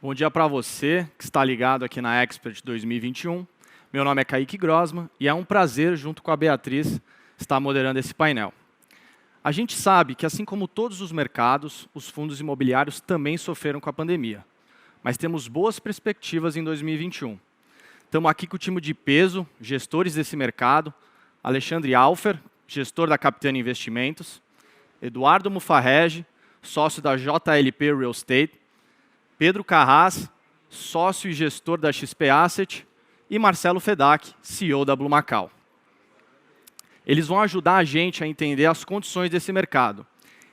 Bom dia para você que está ligado aqui na Expert 2021. Meu nome é Kaique Grossman e é um prazer, junto com a Beatriz, estar moderando esse painel. A gente sabe que, assim como todos os mercados, os fundos imobiliários também sofreram com a pandemia. Mas temos boas perspectivas em 2021. Estamos aqui com o time de peso, gestores desse mercado, Alexandre Alfer, gestor da Capitana Investimentos, Eduardo Mufarrege, sócio da JLP Real Estate, Pedro Carras, sócio e gestor da XP Asset, e Marcelo Fedak, CEO da Blue Macau. Eles vão ajudar a gente a entender as condições desse mercado.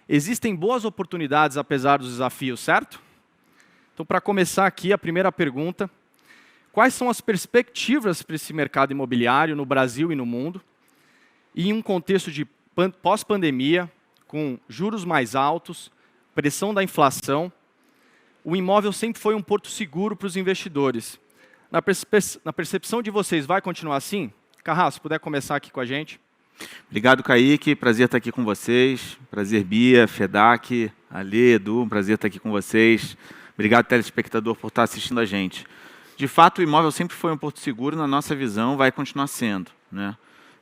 Existem boas oportunidades apesar dos desafios, certo? Então, para começar aqui, a primeira pergunta: quais são as perspectivas para esse mercado imobiliário no Brasil e no mundo, e em um contexto de pós-pandemia, com juros mais altos, pressão da inflação? O imóvel sempre foi um porto seguro para os investidores. Na percepção de vocês, vai continuar assim? Carrasco, se puder começar aqui com a gente. Obrigado, Kaique. Prazer estar aqui com vocês. Prazer, Bia, Fedak, Ale, Edu. Prazer estar aqui com vocês. Obrigado, telespectador, por estar assistindo a gente. De fato, o imóvel sempre foi um porto seguro, na nossa visão, vai continuar sendo, né?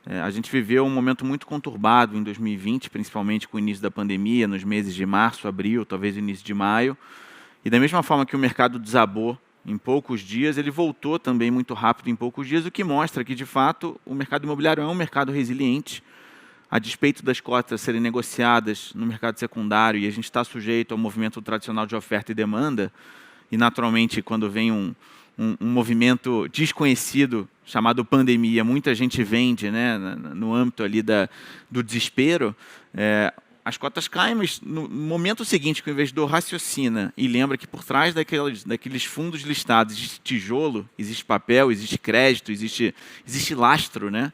A gente viveu um momento muito conturbado em 2020, principalmente com o início da pandemia, nos meses de março, abril, talvez início de maio. E da mesma forma que o mercado desabou em poucos dias, ele voltou também muito rápido em poucos dias, o que mostra que, de fato, o mercado imobiliário é um mercado resiliente, a despeito das cotas serem negociadas no mercado secundário, e a gente está sujeito ao movimento tradicional de oferta e demanda, e naturalmente, quando vem um movimento desconhecido, chamado pandemia, muita gente vende, né, no âmbito ali do desespero. As cotas caem, mas no momento seguinte que o investidor raciocina e lembra que por trás daqueles fundos listados existe tijolo, existe papel, existe crédito, existe lastro, né?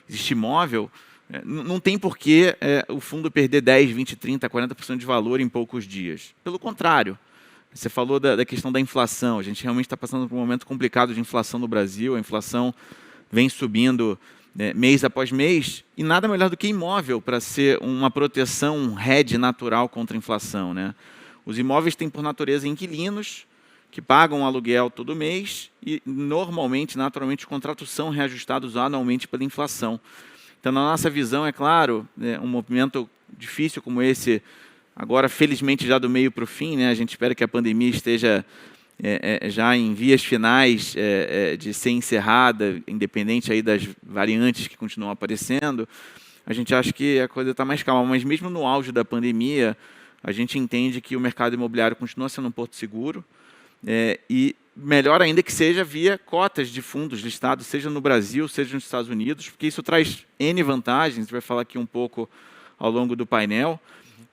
Existe imóvel, não tem por que o fundo perder 10, 20, 30, 40% de valor em poucos dias. Pelo contrário, você falou da questão da inflação. A gente realmente está passando por um momento complicado de inflação no Brasil. A inflação vem subindo mês após mês, e nada melhor do que imóvel para ser uma proteção, um hedge natural contra a inflação, né? Os imóveis têm, por natureza, inquilinos que pagam um aluguel todo mês e, normalmente, naturalmente, os contratos são reajustados anualmente pela inflação. Então, na nossa visão, é claro, um movimento difícil como esse, agora, felizmente, já do meio para o fim, né? A gente espera que a pandemia esteja já em vias finais de ser encerrada, independente aí das variantes que continuam aparecendo. A gente acha que a coisa está mais calma, mas mesmo no auge da pandemia, a gente entende que o mercado imobiliário continua sendo um porto seguro, e melhor ainda que seja via cotas de fundos listados, seja no Brasil, seja nos Estados Unidos, porque isso traz N vantagens, a gente vai falar aqui um pouco ao longo do painel.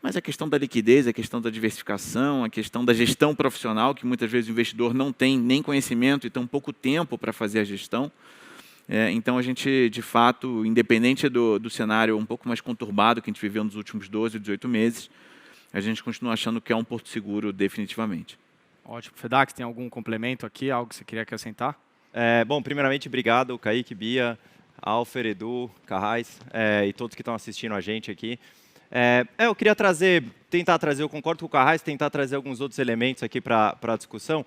Mas a questão da liquidez, a questão da diversificação, a questão da gestão profissional, que muitas vezes o investidor não tem nem conhecimento e tem pouco tempo para fazer a gestão. Então, a gente, de fato, independente do cenário um pouco mais conturbado que a gente viveu nos últimos 12, 18 meses, a gente continua achando que é um porto seguro definitivamente. Ótimo. Fedak, tem algum complemento aqui, algo que você queria acrescentar? Bom, primeiramente, obrigado, Kaique, Bia, Alfer, Edu, Carrais e todos que estão assistindo a gente aqui. Eu queria tentar trazer, eu concordo com o Carrais, tentar trazer alguns outros elementos aqui para a discussão.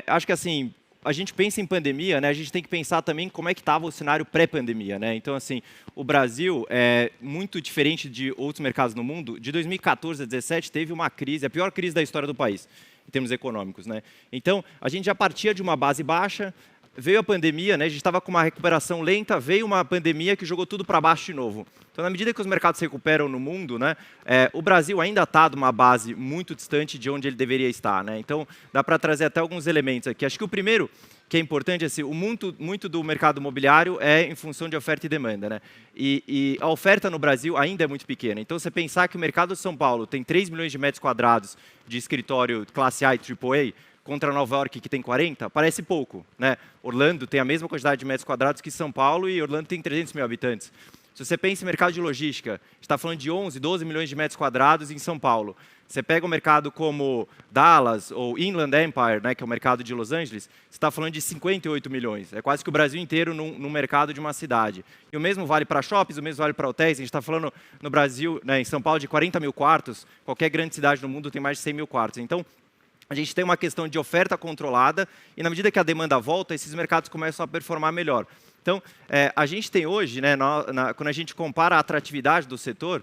Acho que assim, a gente pensa em pandemia, né, a gente tem que pensar também como é que estava o cenário pré-pandemia, né? Então, assim, o Brasil é muito diferente de outros mercados no mundo. De 2014 a 2017 teve uma crise, a pior crise da história do país, em termos econômicos, né? Então, a gente já partia de uma base baixa. Veio a pandemia, né? A gente estava com uma recuperação lenta, veio uma pandemia que jogou tudo para baixo de novo. Então, na medida que os mercados se recuperam no mundo, né, o Brasil ainda está numa base muito distante de onde ele deveria estar, né? Então, dá para trazer até alguns elementos aqui. Acho que o primeiro, que é importante, é assim, muito do mercado imobiliário é em função de oferta e demanda, né? E a oferta no Brasil ainda é muito pequena. Então, você pensar que o mercado de São Paulo tem 3 milhões de metros quadrados de escritório classe A e AAA, contra Nova York, que tem 40, parece pouco, né? Orlando tem a mesma quantidade de metros quadrados que São Paulo e Orlando tem 300 mil habitantes. Se você pensa em mercado de logística, a gente está falando de 11, 12 milhões de metros quadrados em São Paulo. Você pega um mercado como Dallas ou Inland Empire, né, que é o mercado de Los Angeles, você está falando de 58 milhões. É quase que o Brasil inteiro no mercado de uma cidade. E o mesmo vale para shoppings, o mesmo vale para hotéis. A gente está falando no Brasil, né, em São Paulo, de 40 mil quartos. Qualquer grande cidade no mundo tem mais de 100 mil quartos. Então, a gente tem uma questão de oferta controlada e, na medida que a demanda volta, esses mercados começam a performar melhor. Então, a gente tem hoje, né, quando a gente compara a atratividade do setor,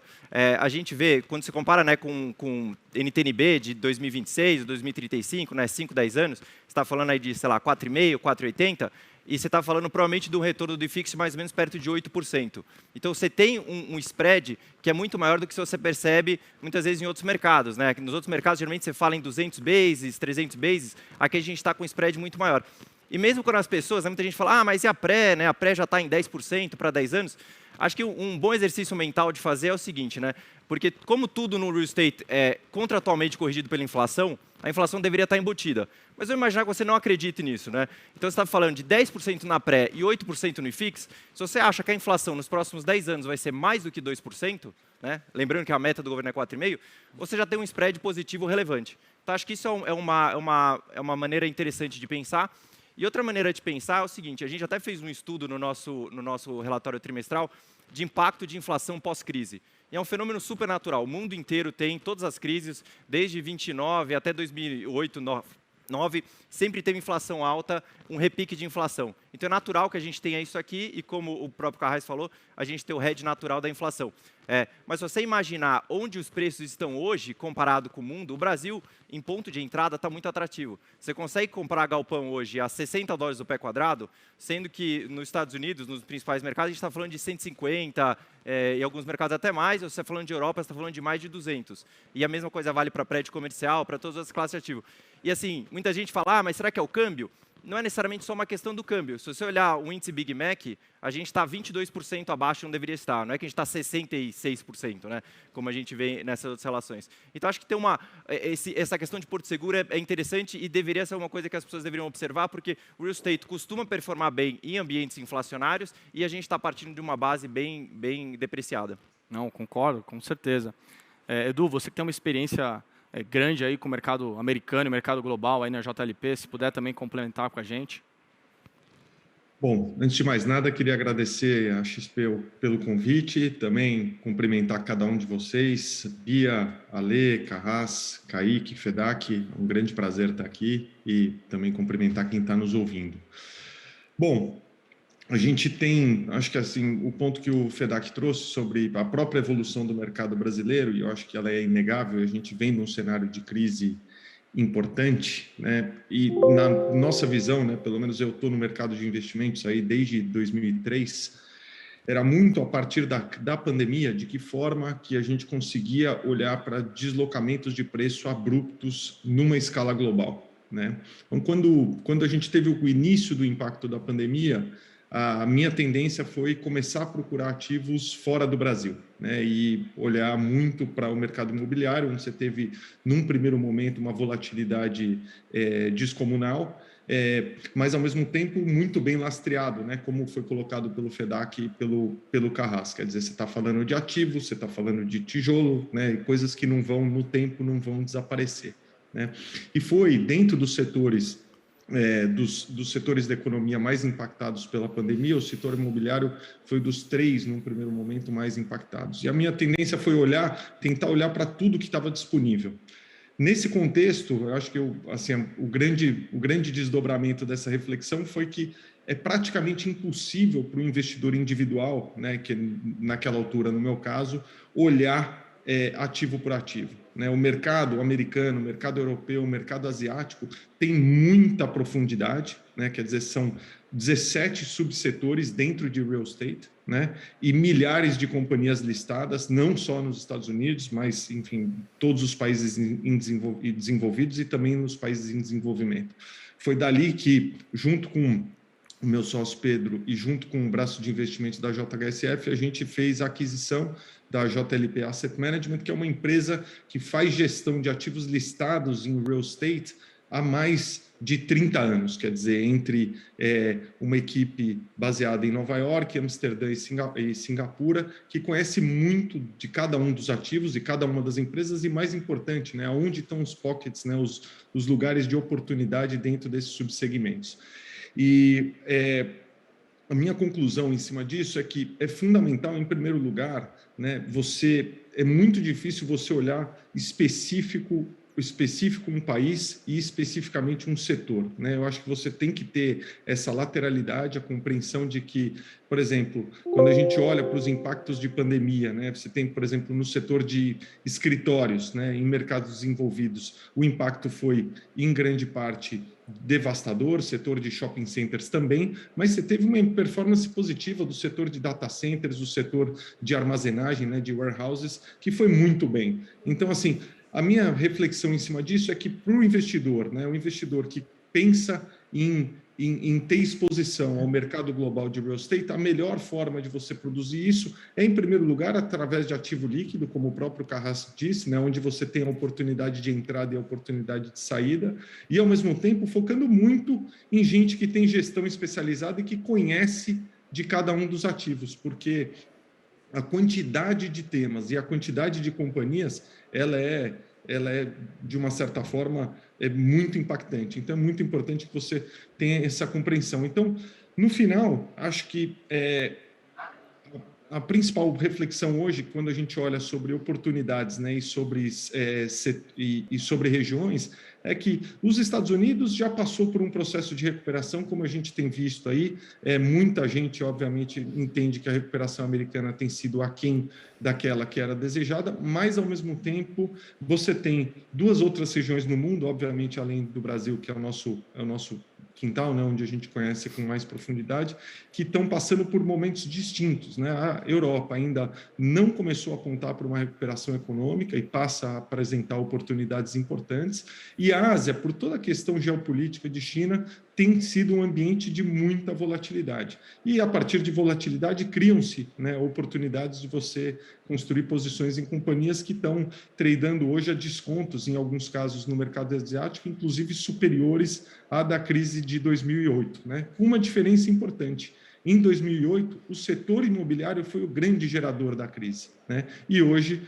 a gente vê, quando se compara, né, com NTNB de 2026, 2035, né, 5, 10 anos, você está falando aí de, sei lá, 4,5, 4,80, e você está falando provavelmente de um retorno do IFIX mais ou menos perto de 8%. Então, você tem um spread que é muito maior do que você percebe muitas vezes em outros mercados, né? Nos outros mercados, geralmente, você fala em 200 bases, 300 bases, aqui a gente está com um spread muito maior. E mesmo quando as pessoas, né, muita gente fala, mas e a pré? Né? A pré já está em 10% para 10 anos. Acho que um bom exercício mental de fazer é o seguinte, né? Porque como tudo no real estate é contratualmente corrigido pela inflação, a inflação deveria estar embutida. Mas eu imaginar que você não acredite nisso, né? Então, você está falando de 10% na pré e 8% no IFIX. Se você acha que a inflação nos próximos 10 anos vai ser mais do que 2%, né? Lembrando que a meta do governo é 4,5%, você já tem um spread positivo relevante. Então, acho que isso é uma maneira interessante de pensar. E outra maneira de pensar é o seguinte, a gente até fez um estudo no nosso relatório trimestral de impacto de inflação pós-crise. E é um fenômeno super natural. O mundo inteiro tem todas as crises, desde 29 até 2008, 2009, sempre teve inflação alta, um repique de inflação. Então é natural que a gente tenha isso aqui e, como o próprio Carraiz falou, a gente tem o hedge natural da inflação. Mas se você imaginar onde os preços estão hoje, comparado com o mundo, o Brasil, em ponto de entrada, está muito atrativo. Você consegue comprar galpão hoje a $60 o pé quadrado, sendo que nos Estados Unidos, nos principais mercados, a gente está falando de 150, e alguns mercados até mais, ou você está falando de Europa, você está falando de mais de 200. E a mesma coisa vale para prédio comercial, para todas as classes de ativo. E assim, muita gente fala, mas será que é o câmbio? Não é necessariamente só uma questão do câmbio. Se você olhar o índice Big Mac, a gente está 22% abaixo de onde deveria estar. Não é que a gente está 66%, né? Como a gente vê nessas outras relações. Então, acho que tem essa questão de Porto Seguro é interessante e deveria ser uma coisa que as pessoas deveriam observar, porque o real estate costuma performar bem em ambientes inflacionários e a gente está partindo de uma base bem depreciada. Não, concordo, com certeza. Edu, você que tem uma experiência grande aí com o mercado americano e mercado global aí na JLP, se puder também complementar com a gente. Bom, antes de mais nada, queria agradecer a XP pelo convite, também cumprimentar cada um de vocês, Bia, Ale, Carrasco, Kaique, Fedak, é um grande prazer estar aqui e também cumprimentar quem está nos ouvindo. Bom, a gente tem, acho que assim, o ponto que o Fedak trouxe sobre a própria evolução do mercado brasileiro, e eu acho que ela é inegável, a gente vem num cenário de crise importante, né? E na nossa visão, né, pelo menos eu estou no mercado de investimentos aí desde 2003, era muito a partir da pandemia de que forma que a gente conseguia olhar para deslocamentos de preço abruptos numa escala global, né? Então, quando a gente teve o início do impacto da pandemia, a minha tendência foi começar a procurar ativos fora do Brasil, né, e olhar muito para o mercado imobiliário, onde você teve, num primeiro momento, uma volatilidade descomunal, mas, ao mesmo tempo, muito bem lastreado, né, como foi colocado pelo Fedak e pelo Carrasco. Quer dizer, você está falando de ativos, você está falando de tijolo, né, coisas que não vão, no tempo, não vão desaparecer, né? E foi dentro dos setores dos setores da economia mais impactados pela pandemia, o setor imobiliário foi dos 3, num primeiro momento, mais impactados. E a minha tendência foi tentar olhar para tudo que estava disponível. Nesse contexto, eu acho que o grande desdobramento dessa reflexão foi que é praticamente impossível para o investidor individual, né, que naquela altura, no meu caso, olhar ativo por ativo, né? O mercado americano, o mercado europeu, o mercado asiático tem muita profundidade, né? Quer dizer, são 17 subsetores dentro de real estate, né? E milhares de companhias listadas, não só nos Estados Unidos, mas, enfim, todos os países desenvolvidos e também nos países em desenvolvimento. Foi dali que, junto com o meu sócio Pedro e junto com o braço de investimentos da JHSF, a gente fez a aquisição da JLP Asset Management, que é uma empresa que faz gestão de ativos listados em real estate há mais de 30 anos, quer dizer, entre uma equipe baseada em Nova York, Amsterdã e Singapura, que conhece muito de cada um dos ativos e cada uma das empresas e, mais importante, né, onde estão os pockets, né, os lugares de oportunidade dentro desses subsegmentos. E a minha conclusão em cima disso é que é fundamental, em primeiro lugar, né, é muito difícil você olhar específico específico um país e especificamente um setor, né? Eu acho que você tem que ter essa lateralidade, a compreensão de que, por exemplo, quando a gente olha para os impactos de pandemia, né? Você tem, por exemplo, no setor de escritórios, né? Em mercados desenvolvidos, o impacto foi, em grande parte, devastador, setor de shopping centers também, mas você teve uma performance positiva do setor de data centers, do setor de armazenagem, né? De warehouses, que foi muito bem. Então, assim, a minha reflexão em cima disso é que para o investidor, né, o investidor que pensa em ter exposição ao mercado global de real estate, a melhor forma de você produzir isso é, em primeiro lugar, através de ativo líquido, como o próprio Carrasco disse, né, onde você tem a oportunidade de entrada e a oportunidade de saída, e, ao mesmo tempo, focando muito em gente que tem gestão especializada e que conhece de cada um dos ativos, porque a quantidade de temas e a quantidade de companhias, ela é, de uma certa forma, é muito impactante. Então, é muito importante que você tenha essa compreensão. Então, no final, acho que a principal reflexão hoje, quando a gente olha sobre oportunidades, né, e sobre regiões, é que os Estados Unidos já passou por um processo de recuperação, como a gente tem visto aí. Muita gente, obviamente, entende que a recuperação americana tem sido aquém daquela que era desejada, mas, ao mesmo tempo, você tem duas outras regiões no mundo, obviamente, além do Brasil, que é o nosso quintal, né, onde a gente conhece com mais profundidade, que estão passando por momentos distintos, né? A Europa ainda não começou a apontar para uma recuperação econômica e passa a apresentar oportunidades importantes, e a Ásia, por toda a questão geopolítica de China, tem sido um ambiente de muita volatilidade. E, a partir de volatilidade, criam-se, né, oportunidades de você construir posições em companhias que estão tradando hoje a descontos, em alguns casos, no mercado asiático, inclusive superiores à da crise de 2008, né? Uma diferença importante: em 2008, o setor imobiliário foi o grande gerador da crise, né? E hoje,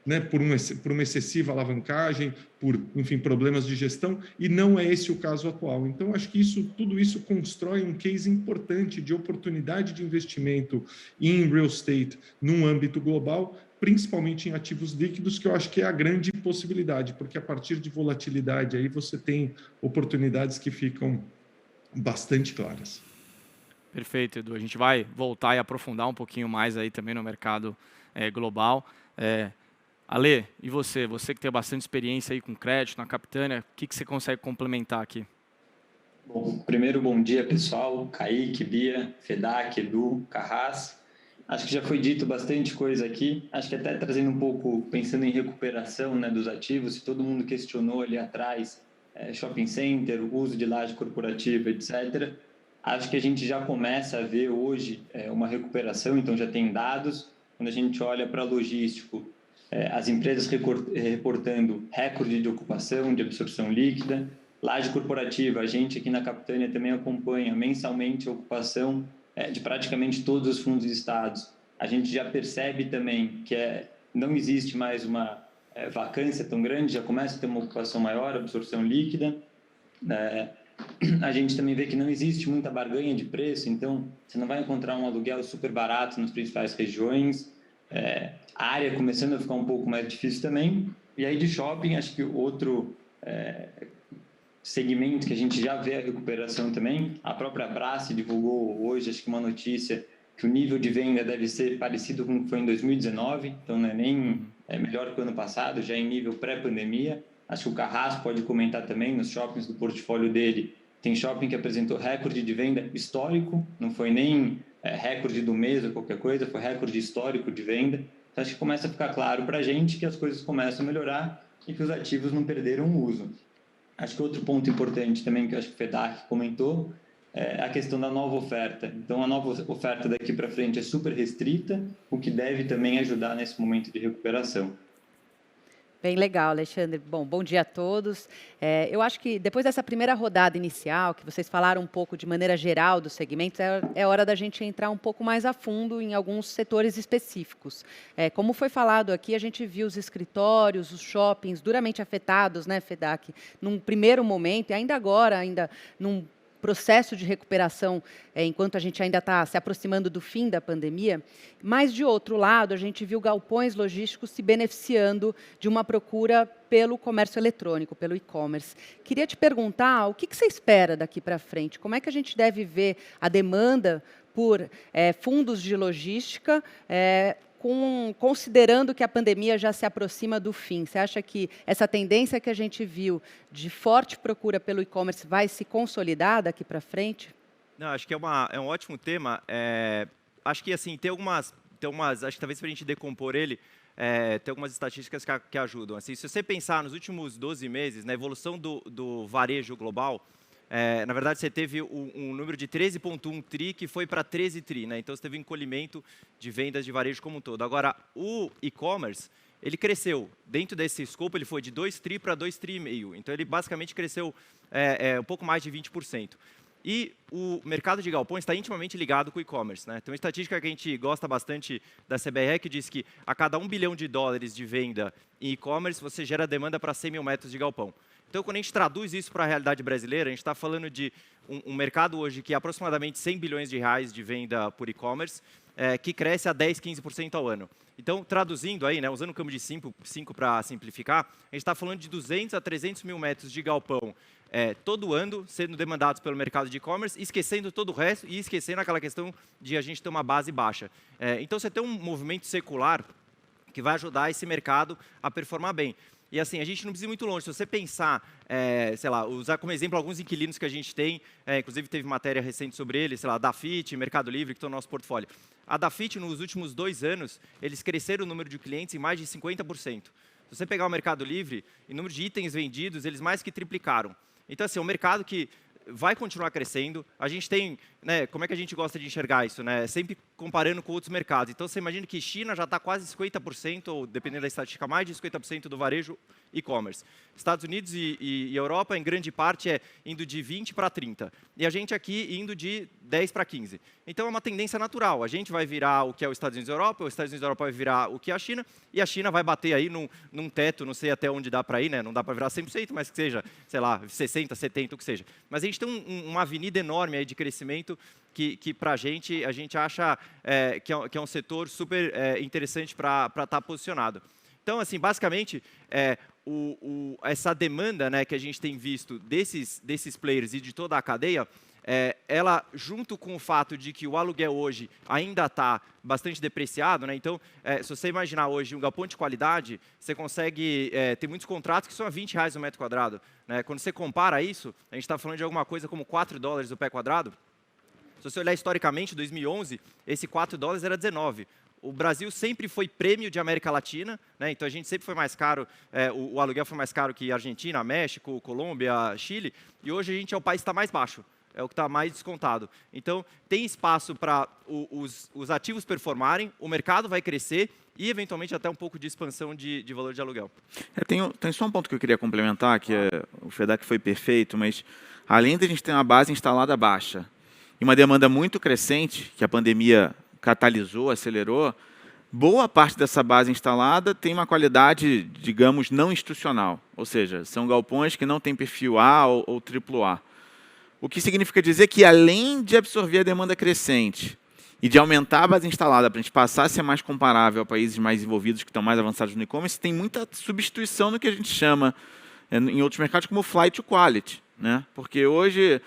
né, por uma excessiva alavancagem, por, enfim, problemas de gestão, e não é esse o caso atual. Então, acho que tudo isso constrói um case importante de oportunidade de investimento em real estate num âmbito global, principalmente em ativos líquidos, que eu acho que é a grande possibilidade, porque a partir de volatilidade aí você tem oportunidades que ficam bastante claras. Perfeito, Edu. A gente vai voltar e aprofundar um pouquinho mais aí também no mercado global. Ale, e você? Você que tem bastante experiência aí com crédito na Capitânia, o que você consegue complementar aqui? Bom, primeiro, bom dia, pessoal. Kaique, Bia, Fedak, Edu, Carras. Acho que já foi dito bastante coisa aqui. Acho que até trazendo um pouco, pensando em recuperação, né, dos ativos, se todo mundo questionou ali atrás, shopping center, uso de laje corporativa, etc., acho que a gente já começa a ver hoje uma recuperação, então já tem dados. Quando a gente olha para logístico, as empresas reportando recorde de ocupação, de absorção líquida. Laje corporativa, a gente aqui na Capitânia também acompanha mensalmente a ocupação de praticamente todos os fundos de estados. A gente já percebe também que não existe mais uma vacância tão grande, já começa a ter uma ocupação maior, absorção líquida. A gente também vê que não existe muita barganha de preço, então você não vai encontrar um aluguel super barato nas principais regiões. A área começando a ficar um pouco mais difícil também. E aí de shopping, acho que outro segmento que a gente já vê a recuperação também, a própria Brassi divulgou hoje, acho que uma notícia, que o nível de venda deve ser parecido com o que foi em 2019, então não é nem melhor que o ano passado, já em nível pré-pandemia. Acho que o Carras pode comentar também, nos shoppings do portfólio dele, tem shopping que apresentou recorde de venda histórico, não foi nem recorde do mês ou qualquer coisa, foi recorde histórico de venda. Então, acho que começa a ficar claro para a gente que as coisas começam a melhorar e que os ativos não perderam o uso. Acho que outro ponto importante também, que eu acho que o Fedak comentou, é a questão da nova oferta. Então, a nova oferta daqui para frente é super restrita, o que deve também ajudar nesse momento de recuperação. Bem legal, Alexandre. Bom dia a todos. Eu acho que depois dessa primeira rodada inicial, que vocês falaram um pouco de maneira geral dos segmentos, é hora da gente entrar um pouco mais a fundo em alguns setores específicos. Como foi falado aqui, a gente viu os escritórios, os shoppings duramente afetados, né, Fedak, num primeiro momento, e ainda agora, num processo de recuperação, enquanto a gente ainda está se aproximando do fim da pandemia, mas, de outro lado, a gente viu galpões logísticos se beneficiando de uma procura pelo comércio eletrônico, pelo e-commerce. Queria te perguntar, o que você espera daqui para frente? Como é que a gente deve ver a demanda por fundos de logística, considerando que a pandemia já se aproxima do fim? Você acha que essa tendência que a gente viu de forte procura pelo e-commerce vai se consolidar daqui para frente? Não, acho que é um ótimo tema. Acho que assim, tem algumas, acho que talvez para a gente decompor ele, tem algumas estatísticas que ajudam. Assim, se você pensar nos últimos 12 meses, na evolução do varejo global, na verdade, você teve um número de 13,1 tri que foi para 13 tri, né? Então, você teve um encolhimento de vendas de varejo como um todo. Agora, o e-commerce, ele cresceu. Dentro desse escopo, ele foi de 2 tri para 2 tri e meio. Então, ele basicamente cresceu um pouco mais de 20%. E o mercado de galpões está intimamente ligado com o e-commerce, né? Tem uma estatística que a gente gosta bastante da CBRE que diz que a cada $1 bilhão de venda em e-commerce, você gera demanda para 100 mil metros de galpão. Então, quando a gente traduz isso para a realidade brasileira, a gente está falando de um mercado hoje que é aproximadamente 100 bilhões de reais de venda por e-commerce, que cresce a 10, 15% ao ano. Então, traduzindo aí, né, usando o câmbio de 5 para simplificar, a gente está falando de 200 a 300 mil metros de galpão todo ano sendo demandados pelo mercado de e-commerce, esquecendo todo o resto e esquecendo aquela questão de a gente ter uma base baixa. Então, você tem um movimento secular que vai ajudar esse mercado a performar bem. E assim, a gente não precisa ir muito longe. Se você pensar, sei lá, usar como exemplo alguns inquilinos que a gente tem, inclusive teve matéria recente sobre eles, sei lá, Dafit, Mercado Livre, que estão no nosso portfólio. A Dafit, nos últimos 2 anos, eles cresceram o número de clientes em mais de 50%. Se você pegar o Mercado Livre, em número de itens vendidos, eles mais que triplicaram. Então, assim, é um mercado que vai continuar crescendo. A gente tem, né, como é que a gente gosta de enxergar isso, né? Sempre comparando com outros mercados. Então, você imagina que China já está quase 50%, ou dependendo da estatística, mais de 50% do varejo e-commerce. Estados Unidos e Europa, em grande parte, indo de 20 para 30. E a gente aqui indo de 10 para 15. Então, é uma tendência natural. A gente vai virar o que é os Estados Unidos e Europa, os Estados Unidos e Europa vai virar o que é a China, e a China vai bater aí num teto, não sei até onde dá para ir, né? Não dá para virar 100%, mas que seja, sei lá, 60, 70, o que seja. Mas a gente tem uma avenida enorme aí de crescimento que para a gente acha que é um setor super interessante para estar posicionado. Então, assim, basicamente, essa demanda, né, que a gente tem visto desses players e de toda a cadeia, ela, junto com o fato de que o aluguel hoje ainda está bastante depreciado, né? Então, se você imaginar hoje um galpão de qualidade, você consegue ter muitos contratos que são a R$20 o metro quadrado, né? Quando você compara isso, a gente está falando de alguma coisa como $4 o pé quadrado. Se você olhar historicamente, em 2011, esse $4 era 19. O Brasil sempre foi prêmio de América Latina, né? Então a gente sempre foi mais caro, o aluguel foi mais caro que Argentina, México, Colômbia, Chile, e hoje a gente é o país que está mais baixo, é o que está mais descontado. Então tem espaço para os ativos performarem, o mercado vai crescer e eventualmente até um pouco de expansão de valor de aluguel. Tem só um ponto que eu queria complementar, que o FEDAC foi perfeito, mas além de a gente ter uma base instalada baixa e uma demanda muito crescente, que a pandemia catalisou, acelerou, boa parte dessa base instalada tem uma qualidade, digamos, não institucional. Ou seja, são galpões que não têm perfil A ou AAA. O que significa dizer que, além de absorver a demanda crescente e de aumentar a base instalada para a gente passar a ser mais comparável a países mais envolvidos, que estão mais avançados no e-commerce, tem muita substituição no que a gente chama, em outros mercados, como flight to quality, né? Porque hoje,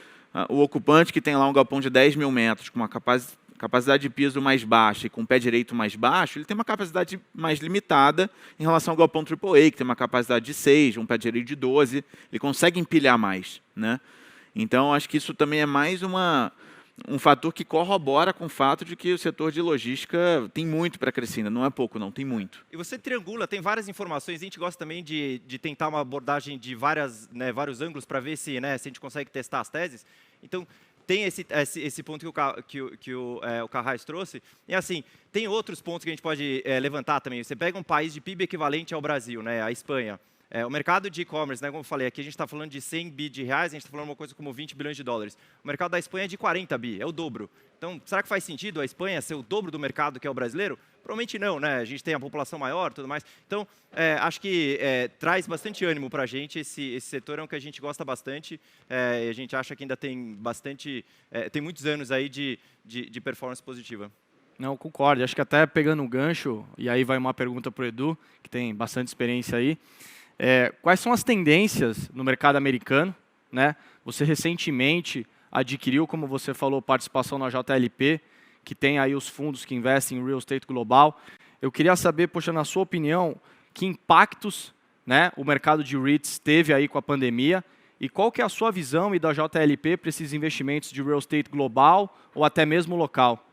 o ocupante que tem lá um galpão de 10 mil metros, com uma capacidade de piso mais baixa e com o pé direito mais baixo, ele tem uma capacidade mais limitada em relação ao galpão AAA, que tem uma capacidade de 6, um pé direito de 12, ele consegue empilhar mais, né? Então, acho que isso também é mais um fator que corrobora com o fato de que o setor de logística tem muito para crescer ainda, não é pouco não, tem muito. E você triangula, tem várias informações, a gente gosta também de tentar uma abordagem de vários ângulos para ver se a gente consegue testar as teses. Então, tem esse ponto que o Carrás trouxe. E assim, tem outros pontos que a gente pode levantar também. Você pega um país de PIB equivalente ao Brasil, né, a Espanha. O mercado de e-commerce, né, como eu falei, aqui a gente está falando de 100 bi de reais, a gente está falando uma coisa como 20 bilhões de dólares. O mercado da Espanha é de 40 bi, é o dobro. Então, será que faz sentido a Espanha ser o dobro do mercado que é o brasileiro? Provavelmente não, né? A gente tem a população maior e tudo mais. Então, acho que traz bastante ânimo para a gente. Esse setor é um que a gente gosta bastante. E a gente acha que ainda tem bastante, tem muitos anos aí de performance positiva. Não, concordo. Acho que até pegando um gancho, e aí vai uma pergunta para o Edu, que tem bastante experiência aí. Quais são as tendências no mercado americano, né? Você recentemente adquiriu, como você falou, participação na JLP, que tem aí os fundos que investem em real estate global. Eu queria saber, poxa, na sua opinião, que impactos, né, o mercado de REITs teve aí com a pandemia e qual que é a sua visão e da JLP para esses investimentos de real estate global ou até mesmo local?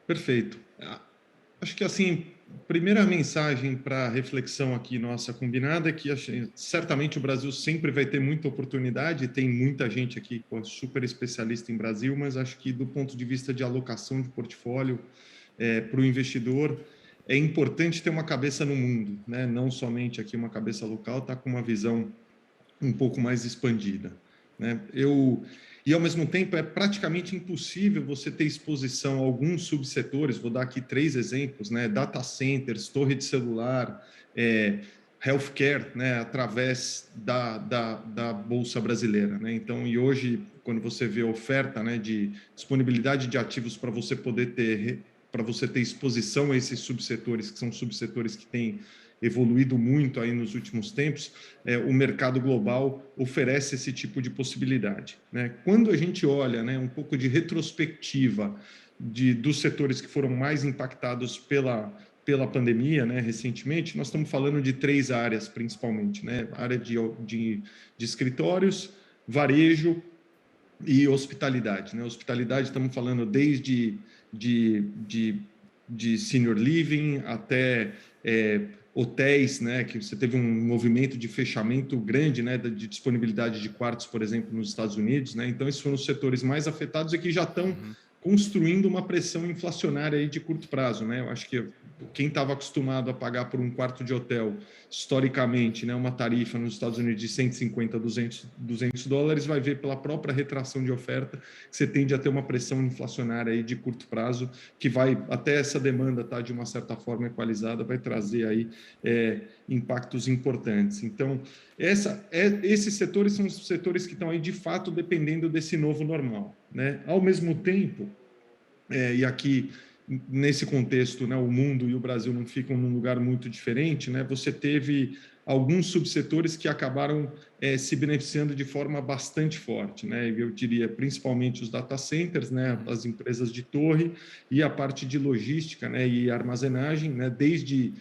Perfeito. Acho que, assim, primeira mensagem para reflexão aqui nossa combinada é que certamente o Brasil sempre vai ter muita oportunidade, tem muita gente aqui super especialista em Brasil, mas acho que do ponto de vista de alocação de portfólio para o investidor, é importante ter uma cabeça no mundo, né? Não somente aqui uma cabeça local, tá com uma visão um pouco mais expandida, né? E, ao mesmo tempo, é praticamente impossível você ter exposição a alguns subsetores, vou dar aqui 3 exemplos, né? Data centers, torre de celular, healthcare, né? Através da Bolsa Brasileira, né? Então, e hoje, quando você vê a oferta, né, de disponibilidade de ativos para você poder ter exposição a esses subsetores, que são subsetores que têm evoluído muito aí nos últimos tempos, o mercado global oferece esse tipo de possibilidade, né? Quando a gente olha, né, um pouco de retrospectiva dos setores que foram mais impactados pela pandemia, né, recentemente, nós estamos falando de 3 áreas principalmente, né? Área de escritórios, varejo e hospitalidade, né? Hospitalidade, estamos falando desde de senior living até hotéis, né, que você teve um movimento de fechamento grande, né, de disponibilidade de quartos, por exemplo, nos Estados Unidos, né? Então, esses foram os setores mais afetados e que já estão construindo uma pressão inflacionária aí de curto prazo, né? Eu acho que quem estava acostumado a pagar por um quarto de hotel, historicamente, né, uma tarifa nos Estados Unidos de 150, 200 dólares, vai ver pela própria retração de oferta que você tende a ter uma pressão inflacionária aí de curto prazo, que vai, até essa demanda tá de uma certa forma equalizada, vai trazer aí impactos importantes. Então, esses setores são os setores que estão aí de fato dependendo desse novo normal, né? Ao mesmo tempo, e aqui nesse contexto, né, o mundo e o Brasil não ficam num lugar muito diferente, né? Você teve alguns subsetores que acabaram se beneficiando de forma bastante forte, né? Eu diria principalmente os data centers, né, as empresas de torre e a parte de logística, né, e armazenagem, né, desde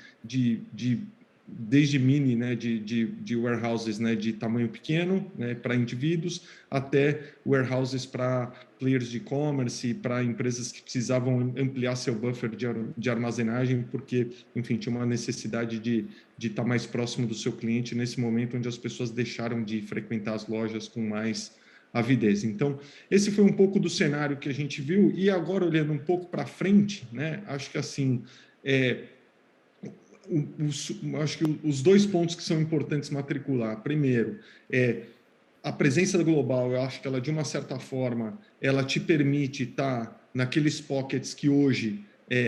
mini, né, de warehouses, né, de tamanho pequeno, né, para indivíduos, até warehouses para players de e-commerce, para empresas que precisavam ampliar seu buffer de armazenagem, porque, enfim, tinha uma necessidade de estar mais próximo do seu cliente nesse momento onde as pessoas deixaram de frequentar as lojas com mais avidez. Então, esse foi um pouco do cenário que a gente viu, e agora, olhando um pouco para frente, né, acho que assim, acho que os 2 pontos que são importantes matricular. Primeiro, a presença global, eu acho que ela, de uma certa forma, ela te permite estar naqueles pockets que hoje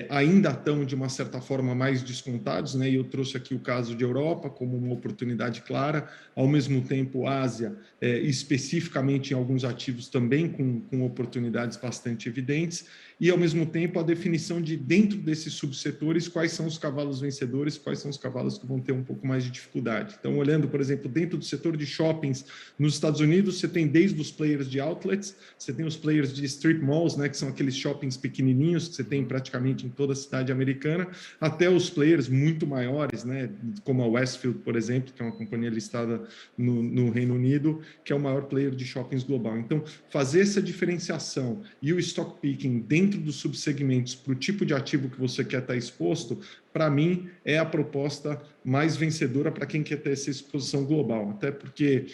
ainda estão, de uma certa forma, mais descontados, né? E eu trouxe aqui o caso de Europa como uma oportunidade clara, ao mesmo tempo Ásia, especificamente em alguns ativos também com oportunidades bastante evidentes, e ao mesmo tempo a definição de, dentro desses subsetores, quais são os cavalos vencedores, quais são os cavalos que vão ter um pouco mais de dificuldade. Então, olhando, por exemplo, dentro do setor de shoppings, nos Estados Unidos, você tem desde os players de outlets, você tem os players de strip malls, né, que são aqueles shoppings pequenininhos que você tem praticamente em toda a cidade americana, até os players muito maiores, né, como a Westfield, por exemplo, que é uma companhia listada no Reino Unido, que é o maior player de shoppings global. Então, fazer essa diferenciação e o stock picking dentro dentro dos subsegmentos para o tipo de ativo que você quer estar exposto, para mim, é a proposta mais vencedora para quem quer ter essa exposição global. Até porque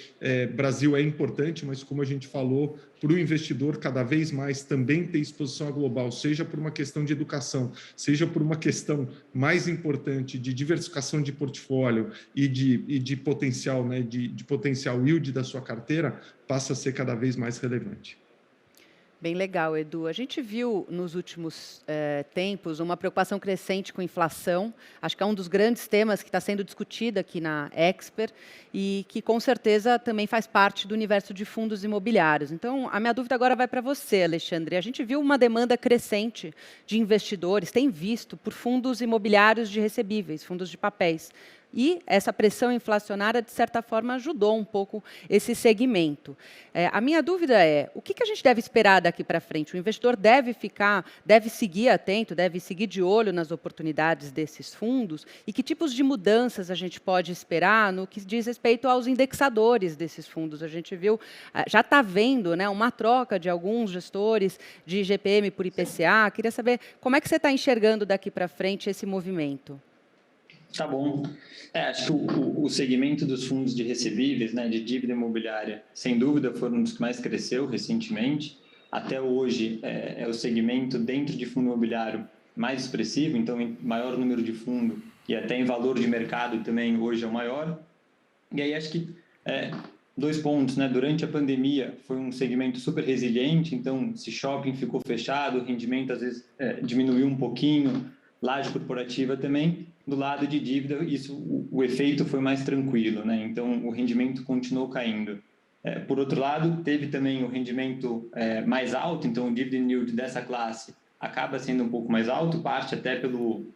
Brasil é importante, mas como a gente falou, para o investidor cada vez mais também ter exposição global, seja por uma questão de educação, seja por uma questão mais importante de diversificação de portfólio e de potencial, né, de potencial yield da sua carteira, passa a ser cada vez mais relevante. Bem legal, Edu. A gente viu nos últimos tempos uma preocupação crescente com inflação. Acho que é um dos grandes temas que está sendo discutido aqui na Expert e que, com certeza, também faz parte do universo de fundos imobiliários. Então, a minha dúvida agora vai para você, Alexandre. A gente viu uma demanda crescente de investidores, tem visto, por fundos imobiliários de recebíveis, fundos de papéis. E essa pressão inflacionária, de certa forma, ajudou um pouco esse segmento. A minha dúvida é, o que a gente deve esperar daqui para frente? O investidor deve seguir atento, deve seguir de olho nas oportunidades desses fundos? E que tipos de mudanças a gente pode esperar no que diz respeito aos indexadores desses fundos? A gente viu, já está vendo, né, uma troca de alguns gestores de IGPM por IPCA. Queria saber como é que você está enxergando daqui para frente esse movimento. Tá bom. Acho que o segmento dos fundos de recebíveis, né, de dívida imobiliária, sem dúvida, foi um dos que mais cresceu recentemente. Até hoje, é o segmento dentro de fundo imobiliário mais expressivo, então, em maior número de fundo e até em valor de mercado também, hoje é o maior. E aí, acho que 2 pontos, né? Durante a pandemia, foi um segmento super resiliente, então, se shopping ficou fechado, o rendimento, às vezes, diminuiu um pouquinho, laje corporativa também. Do lado de dívida, o efeito foi mais tranquilo, né? Então, o rendimento continuou caindo. Por outro lado, teve também o rendimento mais alto, então o dividend yield dessa classe acaba sendo um pouco mais alto, parte até pelo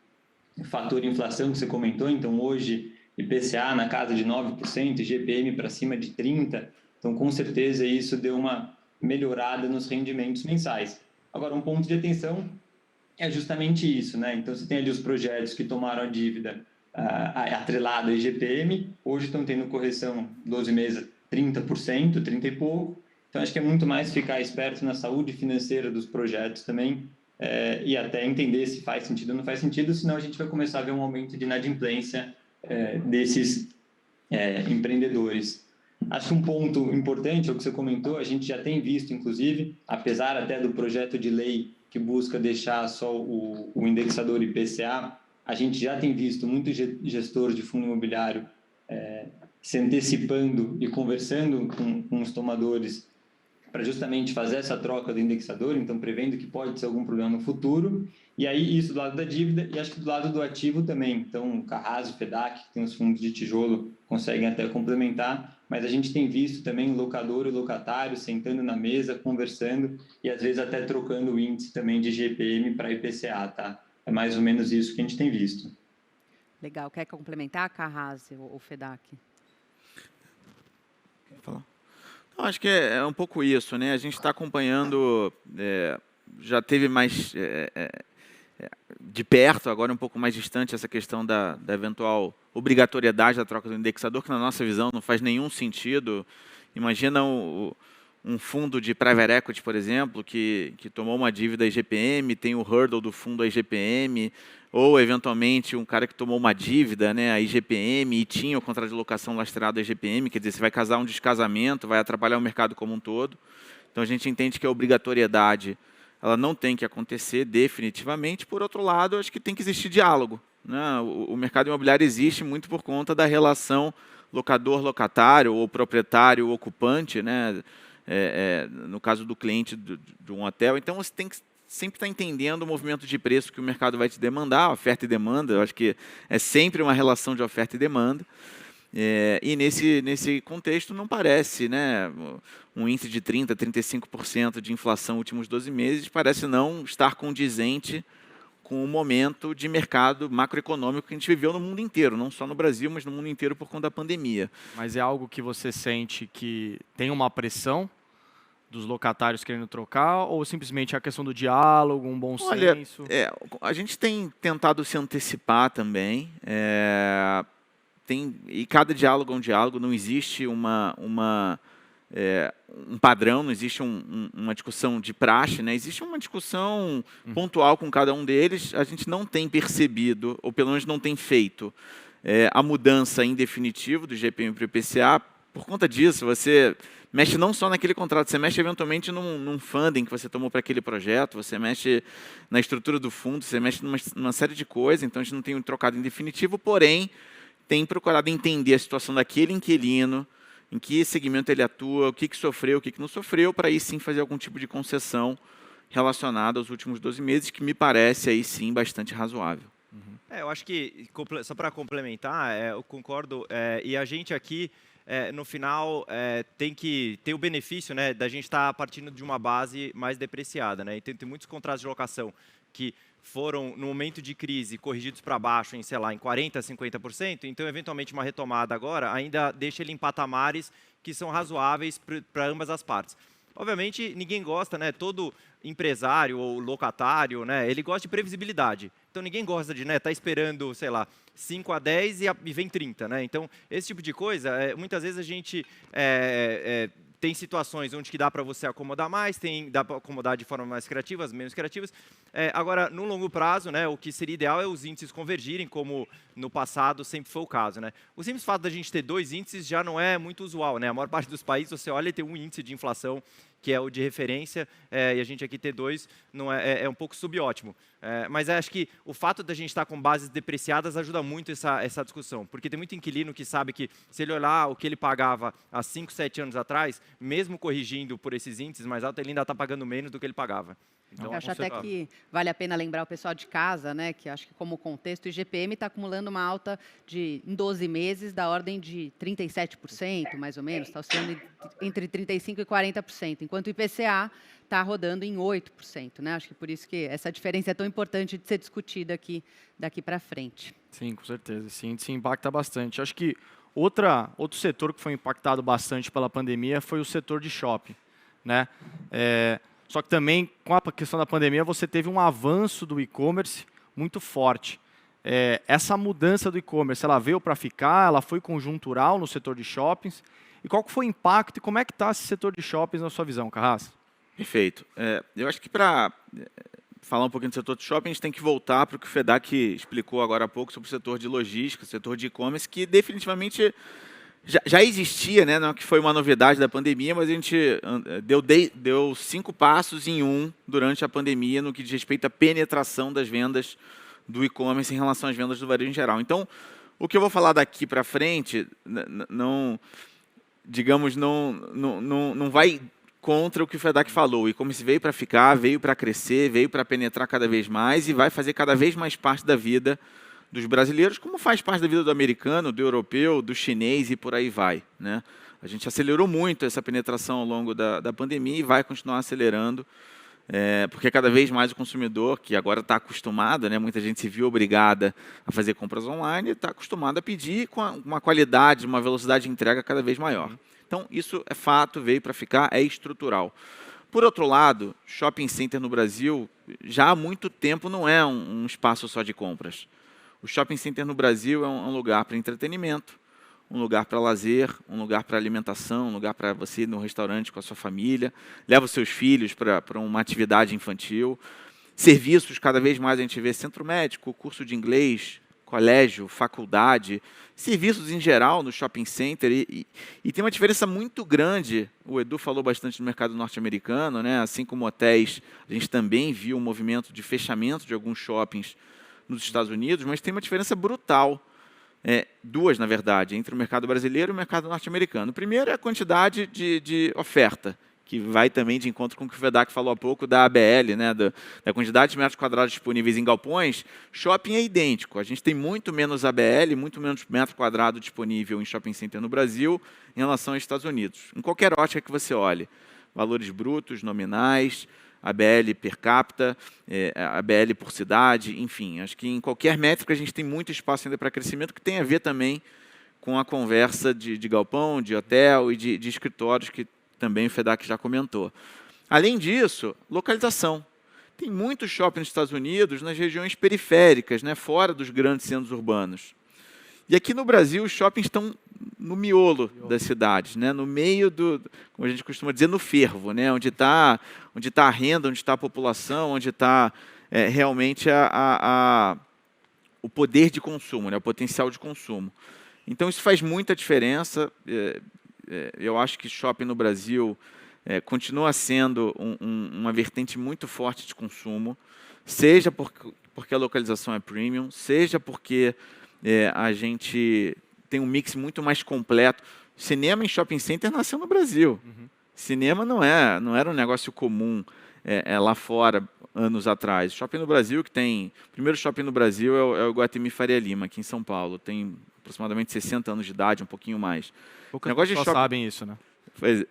fator inflação que você comentou. Então, hoje, IPCA na casa de 9%, IGPM para cima de 30%. Então, com certeza, isso deu uma melhorada nos rendimentos mensais. Agora, um ponto de atenção é justamente isso, né? Então, você tem ali os projetos que tomaram a dívida atrelada ao IGPM, hoje estão tendo correção 12 meses, 30%, 30 e pouco. Então, acho que é muito mais ficar esperto na saúde financeira dos projetos também e até entender se faz sentido ou não faz sentido, senão a gente vai começar a ver um aumento de inadimplência desses empreendedores. Acho que um ponto importante é o que você comentou, a gente já tem visto, inclusive, apesar até do projeto de lei que busca deixar só o indexador IPCA, a gente já tem visto muitos gestores de fundo imobiliário se antecipando e conversando com os tomadores para justamente fazer essa troca do indexador, então prevendo que pode ser algum problema no futuro. E aí isso do lado da dívida e acho que do lado do ativo também. Então, o Carrasco, o FEDAC, que tem os fundos de tijolo, conseguem até complementar, mas a gente tem visto também locador e locatário sentando na mesa, conversando e às vezes até trocando o índice também de IGPM para IPCA, tá? É mais ou menos isso que a gente tem visto. Legal. Quer complementar, Carrasco ou FEDAC? Quer falar? Não, acho que é um pouco isso, né? A gente está acompanhando, já teve mais de perto, agora um pouco mais distante, essa questão da eventual obrigatoriedade da troca do indexador, que na nossa visão não faz nenhum sentido. Imagina um fundo de private equity, por exemplo, que tomou uma dívida IGPM, tem o hurdle do fundo a IGPM, ou, eventualmente, um cara que tomou uma dívida, né, a IGPM, e tinha o contrato de locação lastreado a IGPM, quer dizer, você vai causar um descasamento, vai atrapalhar o mercado como um todo. Então, a gente entende que a obrigatoriedade ela não tem que acontecer definitivamente. Por outro lado, acho que tem que existir diálogo, né? O mercado imobiliário existe muito por conta da relação locador-locatário, ou proprietário-ocupante, né? No caso do cliente de um hotel. Então, você tem que sempre estar entendendo o movimento de preço que o mercado vai te demandar, oferta e demanda. Eu acho que é sempre uma relação de oferta e demanda. E nesse contexto não parece, né, um índice de 30%, 35% de inflação nos últimos 12 meses, parece não estar condizente com o momento de mercado macroeconômico que a gente viveu no mundo inteiro, não só no Brasil, mas no mundo inteiro por conta da pandemia. Mas é algo que você sente que tem uma pressão dos locatários querendo trocar, ou simplesmente a questão do diálogo, um bom senso? A gente tem tentado se antecipar também, e cada diálogo é um diálogo, não existe uma um padrão, não existe uma discussão de praxe, né? Existe uma discussão pontual com cada um deles. A gente não tem percebido, ou pelo menos não tem feito, a mudança em definitivo do GPM para o IPCA. Por conta disso, você mexe não só naquele contrato, você mexe eventualmente num funding que você tomou para aquele projeto, você mexe na estrutura do fundo, você mexe numa série de coisas, então a gente não tem trocado em definitivo, porém, tem procurado entender a situação daquele inquilino, em que segmento ele atua, o que sofreu, o que não sofreu, para aí sim fazer algum tipo de concessão relacionada aos últimos 12 meses, que me parece aí sim bastante razoável. Eu acho que, só para complementar, eu concordo, e a gente aqui, no final, tem que ter o benefício, né, da gente estar partindo de uma base mais depreciada, né? Então, tem muitos contratos de locação que foram, no momento de crise, corrigidos para baixo em, sei lá, em 40%, 50%, então, eventualmente, uma retomada agora ainda deixa ele em patamares que são razoáveis para ambas as partes. Obviamente, ninguém gosta, né, todo empresário ou locatário, né, ele gosta de previsibilidade. Então, ninguém gosta de estar esperando, sei lá, 5 a 10 e vem 30. Né? Então, esse tipo de coisa, muitas vezes a gente tem situações onde que dá para você acomodar mais, dá para acomodar de forma mais criativa, menos criativas. Agora, no longo prazo, né, o que seria ideal é os índices convergirem, como no passado sempre foi o caso. Né? O simples fato da gente ter 2 índices já não é muito usual. Né? A maior parte dos países, você olha e tem um índice de inflação que é o de referência, e a gente aqui ter 2 não é um pouco subótimo. Mas acho que o fato da gente estar com bases depreciadas ajuda muito essa discussão, porque tem muito inquilino que sabe que se ele olhar o que ele pagava há 5, 7 anos atrás, mesmo corrigindo por esses índices mais altos, ele ainda está pagando menos do que ele pagava. Então, eu acho até que vale a pena lembrar o pessoal de casa, né, que acho que como contexto, o IGPM está acumulando uma alta em 12 meses da ordem de 37%, mais ou menos, está oscilando entre 35% e 40%, enquanto o IPCA está rodando em 8%. Né? Acho que por isso que essa diferença é tão importante de ser discutida aqui daqui para frente. Sim, com certeza. Esse índice impacta bastante. Acho que outro setor que foi impactado bastante pela pandemia foi o setor de shopping. Né? Só que também, com a questão da pandemia, você teve um avanço do e-commerce muito forte. Essa mudança do e-commerce, ela veio para ficar, ela foi conjuntural no setor de shoppings. E qual que foi o impacto e como é que está esse setor de shoppings na sua visão, Carrasco? Perfeito. Eu acho que para falar um pouquinho do setor de shopping, a gente tem que voltar para o que o FEDAC explicou agora há pouco sobre o setor de logística, o setor de e-commerce, que definitivamente já existia, né? Não que foi uma novidade da pandemia, mas a gente deu 5 passos em 1 durante a pandemia no que diz respeito à penetração das vendas do e-commerce em relação às vendas do varejo em geral. Então, o que eu vou falar daqui para frente, não vai contra o que o FEDAC falou. O e-commerce veio para ficar, veio para crescer, veio para penetrar cada vez mais e vai fazer cada vez mais parte da vida dos brasileiros, como faz parte da vida do americano, do europeu, do chinês e por aí vai. Né? A gente acelerou muito essa penetração ao longo da pandemia e vai continuar acelerando, porque cada vez mais o consumidor, que agora está acostumado, né, muita gente se viu obrigada a fazer compras online, está acostumado a pedir com uma qualidade, uma velocidade de entrega cada vez maior. Então, isso é fato, veio para ficar, é estrutural. Por outro lado, shopping center no Brasil, já há muito tempo não é um espaço só de compras. O shopping center no Brasil é um lugar para entretenimento, um lugar para lazer, um lugar para alimentação, um lugar para você ir no restaurante com a sua família, leva os seus filhos para uma atividade infantil. Serviços, cada vez mais a gente vê centro médico, curso de inglês, colégio, faculdade, serviços em geral no shopping center. E tem uma diferença muito grande, o Edu falou bastante do mercado norte-americano, né? Assim como hotéis, a gente também viu um movimento de fechamento de alguns shoppings nos Estados Unidos, mas tem uma diferença brutal, 2, na verdade, entre o mercado brasileiro e o mercado norte-americano. O primeiro é a quantidade de oferta, que vai também de encontro com o que o FEDAC falou há pouco da ABL, né, da quantidade de metros quadrados disponíveis em galpões. Shopping é idêntico. A gente tem muito menos ABL, muito menos metro quadrado disponível em shopping center no Brasil em relação aos Estados Unidos. Em qualquer ótica que você olhe, valores brutos, nominais, ABL per capita, ABL por cidade, enfim. Acho que em qualquer métrica a gente tem muito espaço ainda para crescimento, que tem a ver também com a conversa de galpão, de hotel e de escritórios, que também o FEDAC já comentou. Além disso, localização. Tem muitos shoppings nos Estados Unidos nas regiões periféricas, né, fora dos grandes centros urbanos. E aqui no Brasil, os shoppings estão no miolo das cidades, né? No meio do, como a gente costuma dizer, no fervo, né? Onde está a renda, onde está a população, onde está realmente o poder de consumo, né? O potencial de consumo. Então, isso faz muita diferença. Eu acho que shopping no Brasil continua sendo uma vertente muito forte de consumo, seja porque a localização é premium, seja porque a gente tem um mix muito mais completo. Cinema em shopping center nasceu no Brasil. Cinema não era um negócio comum lá fora, anos atrás. Shopping no Brasil, o primeiro shopping no Brasil é o Guatemi Faria Lima, aqui em São Paulo. Tem aproximadamente 60 anos de idade, um pouquinho mais. Poucas pessoas sabem isso, né? Pois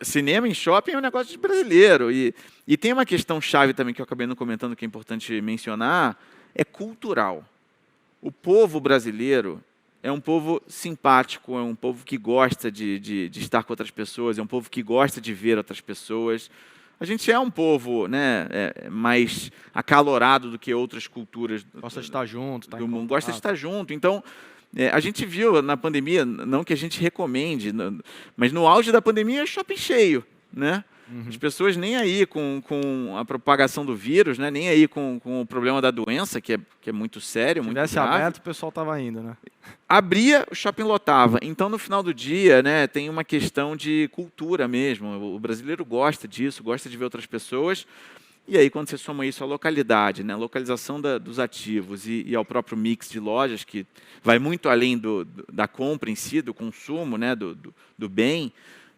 cinema em shopping é um negócio de brasileiro. E tem uma questão chave também que eu acabei não comentando, que é importante mencionar, é cultural. O povo brasileiro é um povo simpático, é um povo que gosta de estar com outras pessoas, é um povo que gosta de ver outras pessoas. A gente é um povo, né, mais acalorado do que outras culturas Gosta de estar junto, do mundo. Gosta de estar junto. Então, a gente viu na pandemia, não que a gente recomende, mas no auge da pandemia, shopping cheio, né? As pessoas nem aí com a propagação do vírus, né? Nem aí com o problema da doença, que é muito sério, muito grave. Se tivesse aberto, o pessoal estava indo, né? Abria, o shopping lotava. Então, no final do dia, né, tem uma questão de cultura mesmo. O brasileiro gosta disso, gosta de ver outras pessoas. E aí, quando você soma isso à localidade, né, a localização dos ativos e ao próprio mix de lojas, que vai muito além da compra em si, do consumo, né, do bem,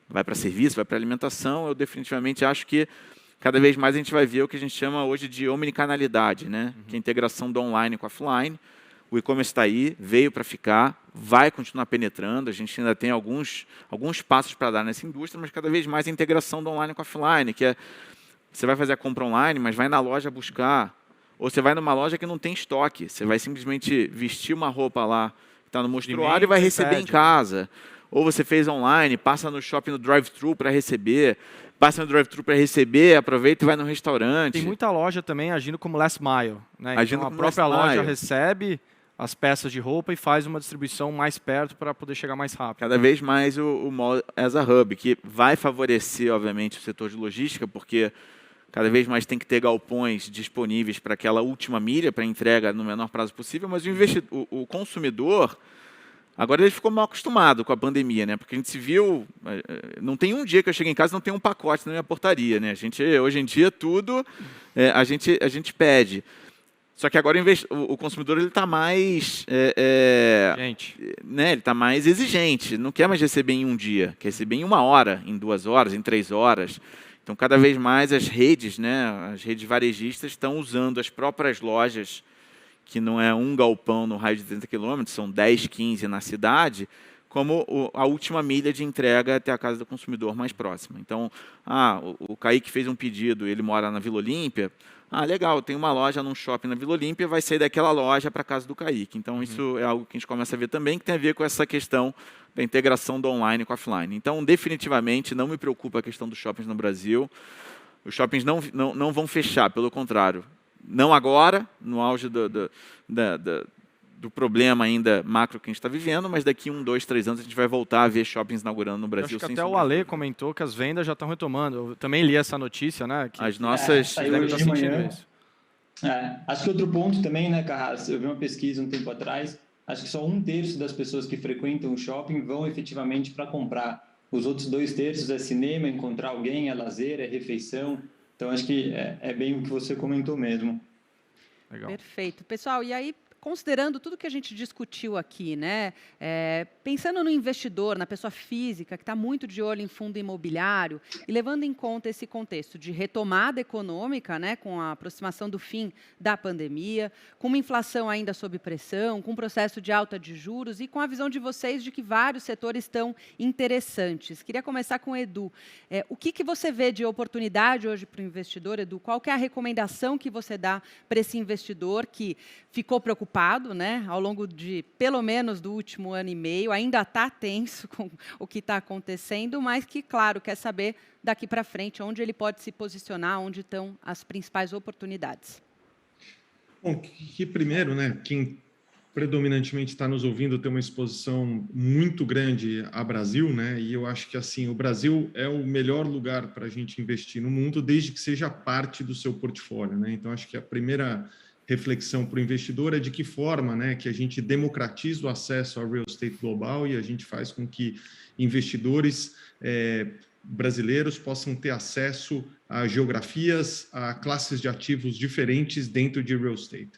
vai para serviço, vai para alimentação, eu definitivamente acho que cada vez mais a gente vai ver o que a gente chama hoje de omnicanalidade, né, que é a integração do online com o offline. O e-commerce está aí, veio para ficar, vai continuar penetrando, a gente ainda tem alguns passos para dar nessa indústria, mas cada vez mais a integração do online com o offline, que é, você vai fazer a compra online, mas vai na loja buscar, ou você vai numa loja que não tem estoque, você vai simplesmente vestir uma roupa lá, que está no mostruário, e vai receber em casa. Ou você fez online, passa no shopping no drive-thru para receber, passa no drive-thru para receber, aproveita e vai no restaurante. Tem muita loja também agindo como last mile, né? Agindo então, a como própria last loja mile. recebe as peças de roupa e faz uma distribuição mais perto para poder chegar mais rápido. Cada vez mais o Mall as a Hub, que vai favorecer, obviamente, o setor de logística, porque cada vez mais tem que ter galpões disponíveis para aquela última milha, para entrega no menor prazo possível, mas o consumidor, agora ele ficou mal acostumado com a pandemia, né? Porque a gente se viu, não tem um dia que eu chego em casa e não tem um pacote na minha portaria, né? hoje em dia, tudo a gente pede. Só que agora o consumidor ele está mais, né? Ele está mais exigente, não quer mais receber em um dia, quer receber em 1 hora, em 2 horas, em 3 horas. Então, cada vez mais as redes, né, as redes varejistas estão usando as próprias lojas, que não é um galpão no raio de 30 quilômetros, são 10, 15 na cidade, como a última milha de entrega até a casa do consumidor mais próxima. Então, o Kaique fez um pedido, ele mora na Vila Olímpia. Legal, tem uma loja num shopping na Vila Olímpia, vai sair daquela loja para a casa do Kaique. Então, isso é algo que a gente começa a ver também, que tem a ver com essa questão da integração do online com o offline. Então, definitivamente, não me preocupa a questão dos shoppings no Brasil. Os shoppings não vão fechar, pelo contrário. Não agora, no auge do problema ainda macro que a gente está vivendo, mas daqui 1, 2, 3 anos a gente vai voltar a ver shoppings inaugurando no Brasil. Acho que até o Ale comentou que as vendas já estão retomando. Eu também li essa notícia, né? Que as nossas... Saiu hoje de manhã. Acho que outro ponto também, né, Carras? Eu vi uma pesquisa um tempo atrás, acho que só 1/3 das pessoas que frequentam o shopping vão efetivamente para comprar. Os outros 2/3 é cinema, encontrar alguém, é lazer, é refeição. Então, acho que é bem o que você comentou mesmo. Legal. Perfeito. Pessoal, e aí, considerando tudo que a gente discutiu aqui, né, pensando no investidor, na pessoa física, que está muito de olho em fundo imobiliário, e levando em conta esse contexto de retomada econômica, né, com a aproximação do fim da pandemia, com uma inflação ainda sob pressão, com um processo de alta de juros e com a visão de vocês de que vários setores estão interessantes. Queria começar com o Edu. O que você vê de oportunidade hoje para o investidor, Edu? Qual que é a recomendação que você dá para esse investidor que ficou preocupado, né, ao longo de, pelo menos, do último ano e meio, ainda está tenso com o que está acontecendo, mas que, claro, quer saber daqui para frente onde ele pode se posicionar, onde estão as principais oportunidades? Bom, que primeiro, né, quem predominantemente está nos ouvindo tem uma exposição muito grande a Brasil, né? E eu acho que assim o Brasil é o melhor lugar para a gente investir no mundo, desde que seja parte do seu portfólio, né? Então acho que a primeira reflexão para o investidor é de que forma, né, que a gente democratiza o acesso ao real estate global e a gente faz com que investidores brasileiros possam ter acesso a geografias, a classes de ativos diferentes dentro de real estate.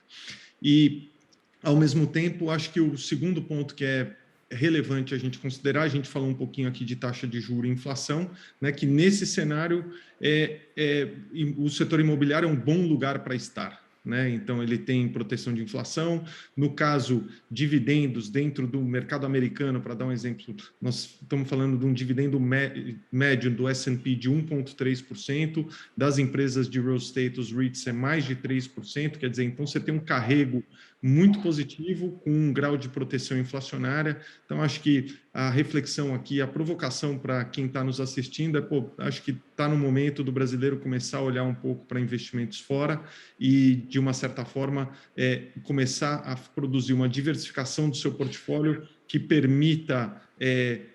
E ao mesmo tempo, acho que o segundo ponto que é relevante a gente considerar, a gente falou um pouquinho aqui de taxa de juros e inflação, né, que nesse cenário o setor imobiliário é um bom lugar para estar. Né? Então, ele tem proteção de inflação. No caso, dividendos dentro do mercado americano, para dar um exemplo, nós estamos falando de um dividendo médio do S&P de 1,3%, das empresas de real estate, os REITs, é mais de 3%, quer dizer, então você tem um carrego muito positivo, com um grau de proteção inflacionária. Então, acho que a reflexão aqui, a provocação para quem está nos assistindo é, acho que está no momento do brasileiro começar a olhar um pouco para investimentos fora e, de uma certa forma, começar a produzir uma diversificação do seu portfólio que permita,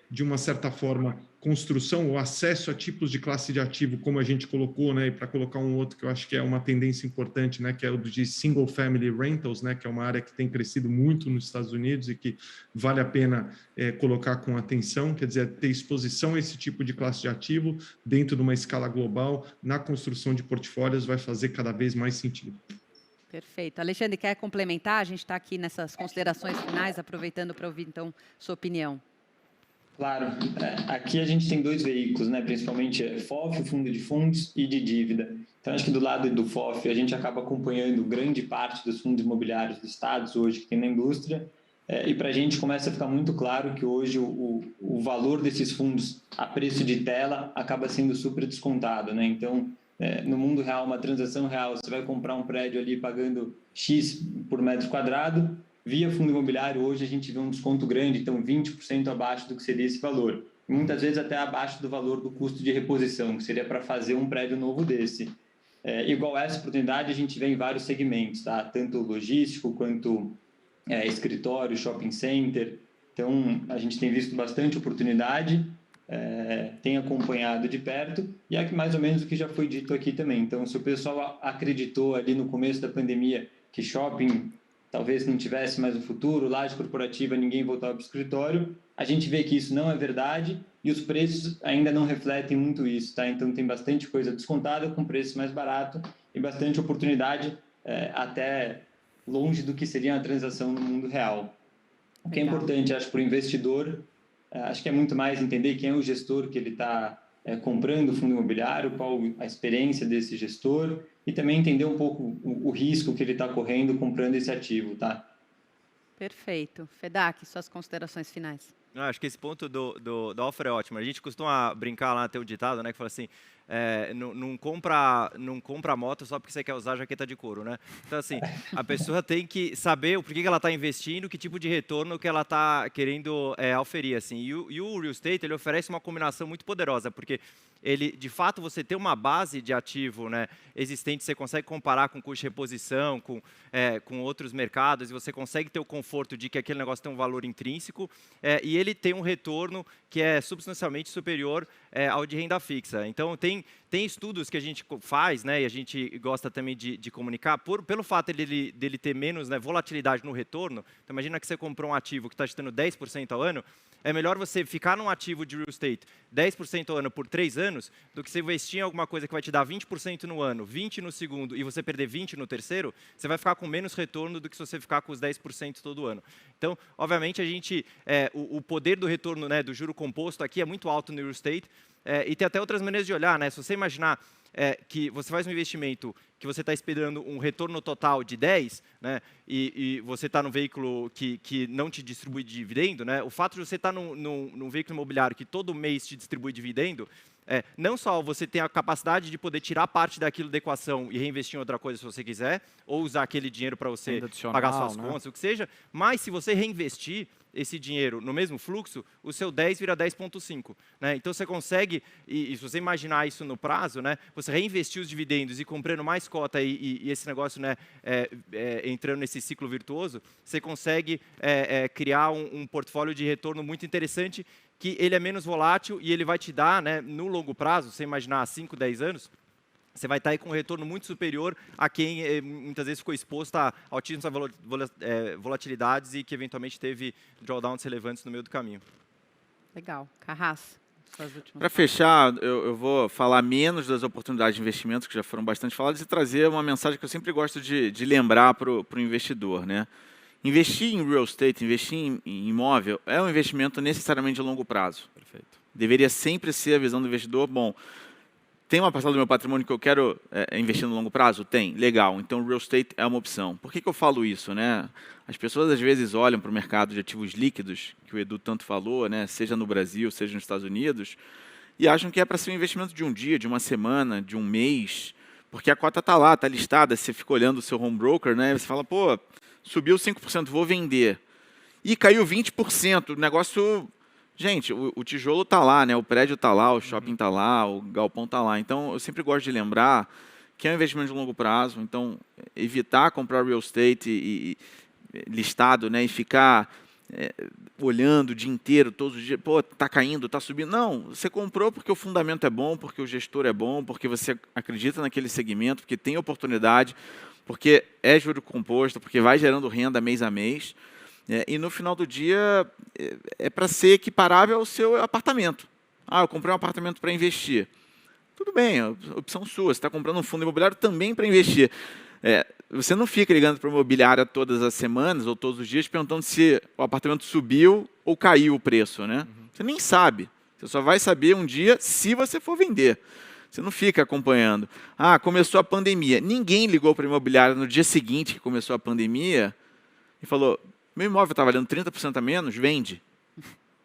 de uma certa forma, construção ou acesso a tipos de classe de ativo, como a gente colocou, né, e para colocar um outro que eu acho que é uma tendência importante, né, que é o de single family rentals, né, que é uma área que tem crescido muito nos Estados Unidos e que vale a pena colocar com atenção, quer dizer, ter exposição a esse tipo de classe de ativo dentro de uma escala global, na construção de portfólios, vai fazer cada vez mais sentido. Perfeito. Alexandre, quer complementar? A gente está aqui nessas considerações finais, aproveitando para ouvir, então, sua opinião. Claro, aqui a gente tem dois veículos, né? Principalmente FOF, fundo de fundos, e de dívida. Então, acho que do lado do FOF, a gente acaba acompanhando grande parte dos fundos imobiliários listados hoje que tem na indústria, e para a gente começa a ficar muito claro que hoje o valor desses fundos a preço de tela acaba sendo super descontado, né? Então, no mundo real, uma transação real, você vai comprar um prédio ali pagando X por metro quadrado, via fundo imobiliário, hoje a gente vê um desconto grande, então 20% abaixo do que seria esse valor. Muitas vezes até abaixo do valor do custo de reposição, que seria para fazer um prédio novo desse. Igual essa oportunidade, a gente vê em vários segmentos, tá? Tanto logístico quanto escritório, shopping center. Então, a gente tem visto bastante oportunidade, tem acompanhado de perto, e é mais ou menos o que já foi dito aqui também. Então, se o pessoal acreditou ali no começo da pandemia que shopping talvez não tivesse mais um futuro, laje corporativa, ninguém voltava para o escritório, a gente vê que isso não é verdade e os preços ainda não refletem muito isso, tá? Então, tem bastante coisa descontada com preço mais barato e bastante oportunidade até longe do que seria uma transação no mundo real. O que é importante, acho, para o investidor, acho que é muito mais entender quem é o gestor que ele está comprando o fundo imobiliário, qual a experiência desse gestor e também entender um pouco o risco que ele está correndo comprando esse ativo, tá? Perfeito. Fedak, suas considerações finais. Não, acho que esse ponto do offer é ótimo. A gente costuma brincar lá, ter um ditado, né, que fala assim, não compra moto só porque você quer usar jaqueta de couro, né? Então, assim, a pessoa tem que saber o porquê que ela está investindo, que tipo de retorno que ela está querendo oferir, assim. E o real estate, ele oferece uma combinação muito poderosa, porque ele, de fato, você tem uma base de ativo, né, existente, você consegue comparar com custo de reposição, com outros mercados, e você consegue ter o conforto de que aquele negócio tem um valor intrínseco, e ele tem um retorno que é substancialmente superior ao de renda fixa. Então, tem estudos que a gente faz, né, e a gente gosta também de comunicar, pelo fato dele ter menos, né, volatilidade no retorno. Então, imagina que você comprou um ativo que está te dando 10% ao ano, é melhor você ficar num ativo de real estate 10% ao ano por 3 anos do que você investir em alguma coisa que vai te dar 20% no ano, 20% no segundo e você perder 20% no terceiro, você vai ficar com menos retorno do que se você ficar com os 10% todo ano. Então, obviamente, a gente, o poder do retorno, né, do juro composto aqui é muito alto no real estate, e tem até outras maneiras de olhar, né? Se você imaginar que você faz um investimento que você está esperando um retorno total de 10, né, e você está num veículo que não te distribui dividendo, né, o fato de você estar num veículo imobiliário que todo mês te distribui dividendo, não só você tem a capacidade de poder tirar parte daquilo da equação e reinvestir em outra coisa se você quiser, ou usar aquele dinheiro para você pagar suas contas, o que seja, mas se você reinvestir, esse dinheiro no mesmo fluxo, o seu 10 vira 10,5. Né? Então, você consegue, e se você imaginar isso no prazo, né, você reinvestir os dividendos e comprando mais cota e esse negócio, né, entrando nesse ciclo virtuoso, você consegue criar um portfólio de retorno muito interessante, que ele é menos volátil e ele vai te dar, né, no longo prazo, você imaginar 5, 10 anos, você vai estar aí com um retorno muito superior a quem muitas vezes ficou exposto a altíssimas volatilidades e que eventualmente teve drawdowns relevantes no meio do caminho. Legal. Carras, suas últimas Para palavras. fechar, eu vou falar menos das oportunidades de investimento, que já foram bastante faladas, e trazer uma mensagem que eu sempre gosto de lembrar para o investidor. Né? Investir em real estate, investir em imóvel, é um investimento necessariamente de longo prazo. Perfeito. Deveria sempre ser a visão do investidor, bom, tem uma parcela do meu patrimônio que eu quero investir no longo prazo? Tem, legal. Então, real estate é uma opção. Por que eu falo isso? Né? As pessoas, às vezes, olham para o mercado de ativos líquidos, que o Edu tanto falou, né? Seja no Brasil, seja nos Estados Unidos, e acham que é para ser um investimento de um dia, de uma semana, de um mês, porque a cota está lá, está listada, você fica olhando o seu home broker, né? Você fala, pô, subiu 5%, vou vender. E caiu 20%, o negócio... Gente, o tijolo está lá, né? O prédio está lá, o shopping está lá, o galpão está lá. Então, eu sempre gosto de lembrar que é um investimento de longo prazo. Então, evitar comprar real estate listado, né? E ficar olhando o dia inteiro, todos os dias. Pô, está caindo, está subindo. Não, você comprou porque o fundamento é bom, porque o gestor é bom, porque você acredita naquele segmento, porque tem oportunidade, porque é juro composto, porque vai gerando renda mês a mês. E no final do dia é para ser equiparável ao seu apartamento. Ah, eu comprei um apartamento para investir. Tudo bem, opção sua. Você está comprando um fundo imobiliário também para investir. Você não fica ligando para a imobiliária todas as semanas ou todos os dias perguntando se o apartamento subiu ou caiu o preço. Né? Você nem sabe. Você só vai saber um dia se você for vender. Você não fica acompanhando. Ah, começou a pandemia. Ninguém ligou para a imobiliária no dia seguinte que começou a pandemia e falou... Meu imóvel está valendo 30% a menos, vende.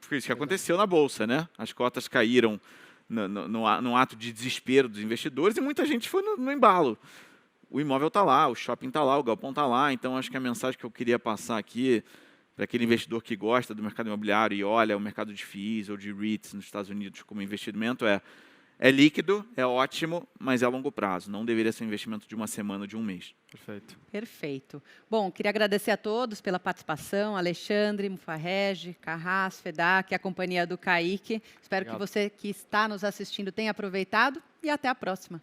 Foi isso que aconteceu na Bolsa, né? As cotas caíram no ato de desespero dos investidores e muita gente foi no embalo. O imóvel está lá, o shopping está lá, o galpão está lá. Então, acho que a mensagem que eu queria passar aqui para aquele investidor que gosta do mercado imobiliário e olha o mercado de FIIs ou de REITs nos Estados Unidos como investimento é líquido, é ótimo, mas é a longo prazo. Não deveria ser um investimento de uma semana ou de um mês. Perfeito. Perfeito. Bom, queria agradecer a todos pela participação, Alexandre, Mufarrege, Carras, Fedak, a companhia do Kaique. Espero que você que está nos assistindo tenha aproveitado e até a próxima.